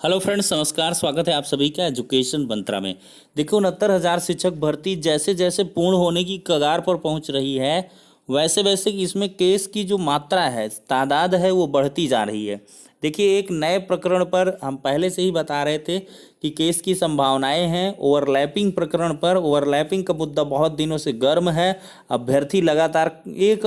Hello friends, नमस्कार। स्वागत है आप सभी का एजुकेशन मंत्रा में। देखो, 69,000 शिक्षक भर्ती जैसे जैसे पूर्ण होने की कगार पर पहुंच रही है, वैसे वैसे इसमें केस की जो मात्रा है, तादाद है, वो बढ़ती जा रही है। देखिए, एक नए प्रकरण पर हम पहले से ही बता रहे थे कि केस की संभावनाएं हैं। ओवरलैपिंग प्रकरण पर ओवरलैपिंग का मुद्दा बहुत दिनों से गर्म है। अभ्यर्थी लगातार एक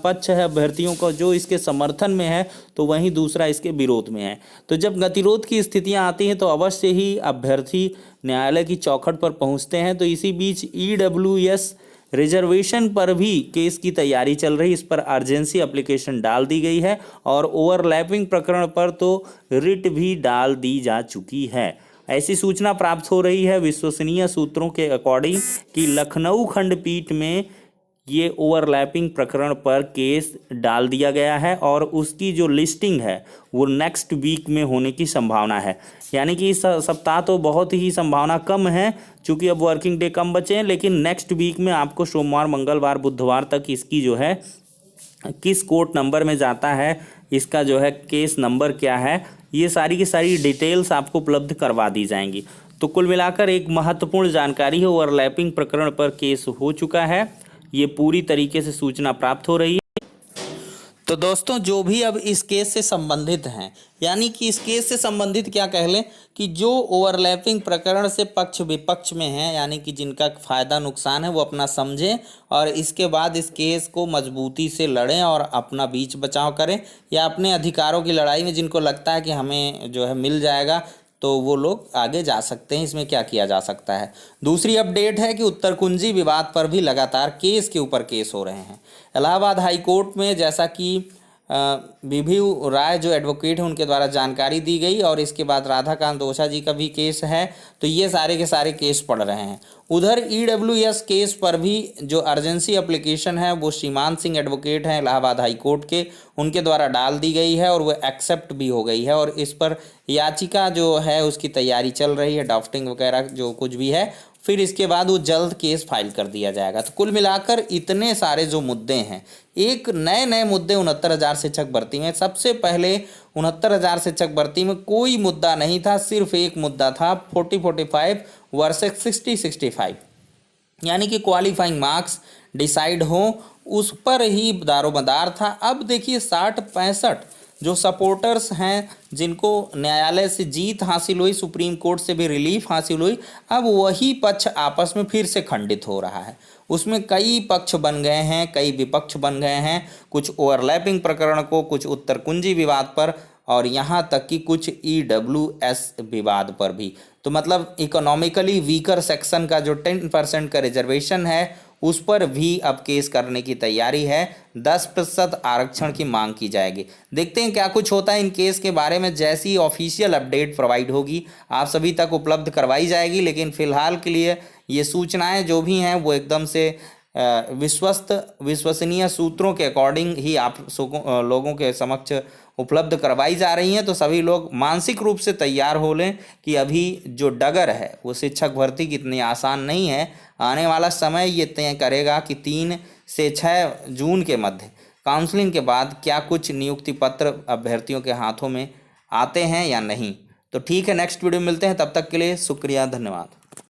पक्ष है अभ्यर्थियों का जो इसके समर्थन में है, तो वहीं दूसरा इसके विरोध में है। तो जब गतिरोध की स्थितियां आती हैं तो अवश्य ही अभ्यर्थी न्यायालय की चौखट पर पहुंचते हैं। तो इसी बीच ईडब्ल्यूएस रिजर्वेशन पर भी केस की तैयारी चल रही, इस पर अर्जेंसी एप्लीकेशन डाल दी गई है और ओवरलैपिंग प्रकरण पर तो रिट भी डाल दी जा चुकी है। ऐसी सूचना प्राप्त हो रही है विश्वसनीय सूत्रों के अकॉर्डिंग कि लखनऊ खंडपीठ में ये ओवरलैपिंग प्रकरण पर केस डाल दिया गया है और उसकी जो लिस्टिंग है वो नेक्स्ट वीक में होने की संभावना है। यानी कि इस सप्ताह तो बहुत ही संभावना कम है, चूँकि अब वर्किंग डे कम बचे हैं, लेकिन नेक्स्ट वीक में आपको सोमवार, मंगलवार, बुधवार तक इसकी जो है किस कोर्ट नंबर में जाता है, इसका जो है केस नंबर क्या है, ये सारी की सारी डिटेल्स आपको उपलब्ध करवा दी जाएंगी। तो कुल मिलाकर एक महत्वपूर्ण जानकारी है, ओवरलैपिंग प्रकरण पर केस हो चुका है, ये पूरी तरीके से सूचना प्राप्त हो रही है। तो दोस्तों, जो भी अब इस केस से संबंधित हैं, यानी कि इस केस से संबंधित क्या कह लें कि जो ओवरलैपिंग प्रकरण से पक्ष विपक्ष में हैं, यानी कि जिनका फ़ायदा नुकसान है, वो अपना समझें और इसके बाद इस केस को मजबूती से लड़ें और अपना बीच बचाव करें, या अपने अधिकारों की लड़ाई में जिनको लगता है कि हमें जो है मिल जाएगा, तो वो लोग आगे जा सकते हैं। इसमें क्या किया जा सकता है। दूसरी अपडेट है कि उत्तरकुंजी विवाद पर भी लगातार केस के ऊपर केस हो रहे हैं। इलाहाबाद हाई कोर्ट में जैसा कि विभू राय जो एडवोकेट हैं उनके द्वारा जानकारी दी गई, और इसके बाद राधाकांत ओझा जी का भी केस है, तो ये सारे के सारे केस पढ़ रहे हैं। उधर ईडब्ल्यूएस केस पर भी जो अर्जेंसी एप्लीकेशन है वो श्रीमान सिंह एडवोकेट हैं इलाहाबाद हाई कोर्ट के, उनके द्वारा डाल दी गई है और वो एक्सेप्ट भी हो गई है, और इस पर याचिका जो है उसकी तैयारी चल रही है, ड्राफ्टिंग वगैरह जो कुछ भी है, फिर इसके बाद वो जल्द केस फाइल कर दिया जाएगा। तो कुल मिलाकर इतने सारे जो मुद्दे हैं, एक नए नए मुद्दे 69,000 शिक्षक भर्ती में। सबसे पहले 69,000 शिक्षक भर्ती में कोई मुद्दा नहीं था, सिर्फ एक मुद्दा था 40-45 वर्सेस 60-65, यानी कि क्वालिफाइंग मार्क्स डिसाइड हो, उस पर ही दारोमदार था। अब देखिए 60-65 जो सपोर्टर्स हैं, जिनको न्यायालय से जीत हासिल हुई, सुप्रीम कोर्ट से भी रिलीफ हासिल हुई, अब वही पक्ष आपस में फिर से खंडित हो रहा है। उसमें कई पक्ष बन गए हैं, कई विपक्ष बन गए हैं, कुछ ओवरलैपिंग प्रकरण को, कुछ उत्तरकुंजी विवाद पर, और यहाँ तक कि कुछ ईडब्ल्यूएस विवाद पर भी। तो मतलब इकोनॉमिकली वीकर सेक्शन का जो 10% का रिजर्वेशन है उस पर भी अब केस करने की तैयारी है। 10% आरक्षण की मांग की जाएगी। देखते हैं क्या कुछ होता है इन केस के बारे में। जैसी ऑफिशियल अपडेट प्रोवाइड होगी आप सभी तक उपलब्ध करवाई जाएगी, लेकिन फ़िलहाल के लिए ये सूचनाएं जो भी हैं वो एकदम से विश्वसनीय सूत्रों के अकॉर्डिंग ही आप लोगों के समक्ष उपलब्ध करवाई जा रही हैं। तो सभी लोग मानसिक रूप से तैयार हो लें कि अभी जो डगर है वो शिक्षक भर्ती की इतनी आसान नहीं है। आने वाला समय ये तय करेगा कि 3 से 6 जून के मध्य काउंसलिंग के बाद क्या कुछ नियुक्ति पत्र अभ्यर्थियों के हाथों में आते हैं या नहीं। तो ठीक है, नेक्स्ट वीडियो मिलते हैं, तब तक के लिए शुक्रिया, धन्यवाद।